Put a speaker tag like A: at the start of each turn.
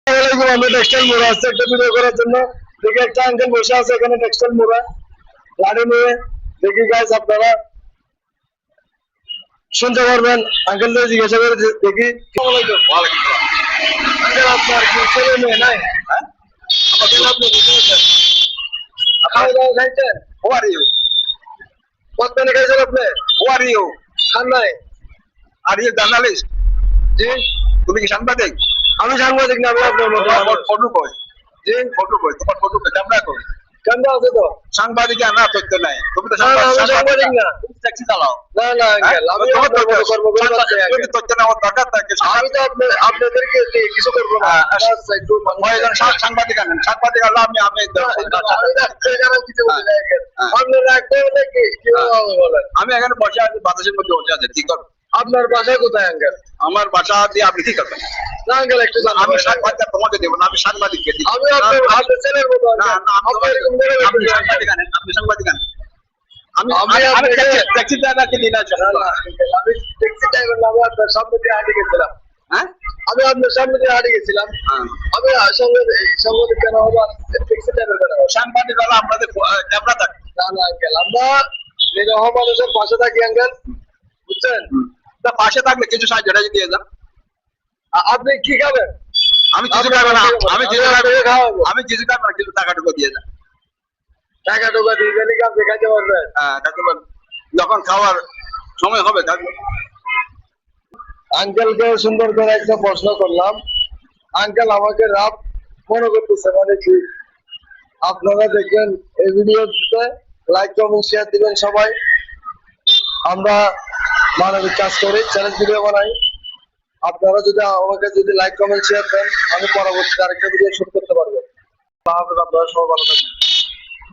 A: আমরা টেক্সটাইল মোড়া আছে একটা ভিডিও করার জন্য। দেখি একটা আঙ্কেল বসে আছে এখানে টেক্সটাইল মোড়া লাড়ি নিয়ে। দেখি গাইস আপনারা শুনতে পারবেন। আঙ্কেলদের জিজ্ঞাসা করে দেখি। আঙ্কেল আপনার কি ছেলে মেয়ে নাই? হ্যাঁ আপনি খাইছেন? Who are you? কত পানি খাইছেন আপনি? Who are you? খান নাই? Are you journalist? জি। তুমি কি সাংবাদিক? আমি সাংবাদিক না, আমি আপনার মতো। ফটো কই? জি ফটো কই? তোমার ফটো কই? ক্যামেরা কই? ক্যামেরা আছে তো। সাংবাদিক না তথ্য নাই। তুমি তো সাংবাদিক না। তুমি ট্যাক্সি চালাও। না না আঙ্কেল, আমি তোমার মতো করব বলতে চাই। তুমি তথ্য নেওয়ার দরকার থাকে। আমি তো আপনাদেরকে কিছু করব না। কয়জন সাংবাদিক আনেন? সাংবাদিক আনলে আমি কিছু বলি না আঙ্কেল। আপনি রাখতে হলে কি কিভাবে বলেন? আমি এখানে বসে আছি, বাতাসের মধ্যে বসে আছি, কি করব? আপনার বাসা কোথায় আঙ্কেল? আমার বাসা দিয়ে আপনি কি করবেন? না আঙ্কেল একটু আমি সাংবাদিক তোমাকে দেব না, আমি সাংবাদিককে দিই। আমি আপনার ছেলের মতো না। আপনি এরকম করে আপনি সাংবাদিক আনেন, আপনি সাংবাদিক আনেন। আমি ট্যাক্সি ড্রাইভারকে দিই না। আমি ট্যাক্সি ড্রাইভার না, আমি আপনার সামনে দিয়ে হাঁটে গেছিলাম। হ্যাঁ আমি আপনার সামনে দিয়ে হাঁটে গেছিলাম। আমি সাংবাদিক কেন হবো? ট্যাক্সি ড্রাইভার কেন হবো? সাংবাদিক হলো আমাদের ক্যামেরা থাকে। না না আঙ্কেল, আমরা নিরহ মানুষের পাশে থাকি আঙ্কেল, বুঝছেন? পাশে থাকলে কিছু সাহায্য দিয়ে যান। আপনি কি খাবেন? আমি কিছু খাবো না, আমি কিছু খাবো, আমি কিছু খাবো না, কিছু টাকাটুকু দিয়ে যান। টাকাটুকু দিয়ে গেলে কি আপনি খাইতে পারবেন? হ্যাঁ খাইতে পারবেন, যখন খাওয়ার সময় হবে থাকবে। আঙ্কেলকে সুন্দর করে একটা প্রশ্ন করলাম। আঙ্কেল আমাকে রাত মনে করতেছে, মানে কি আপনারা দেখবেন এই ভিডিওতে লাইক কমেন্ট শেয়ার দিবেন সবাই। আমরা মানবিক কাজ করি, চ্যালেঞ্জ ভিডিও বানাই। আপনারা যদি আমাকে লাইক কমেন্ট শেয়ার দেন, আমি পরবর্তীতে আরেকটা ভিডিও শুট করতে পারবো। আপনারা সবাই ভালো থাকবেন।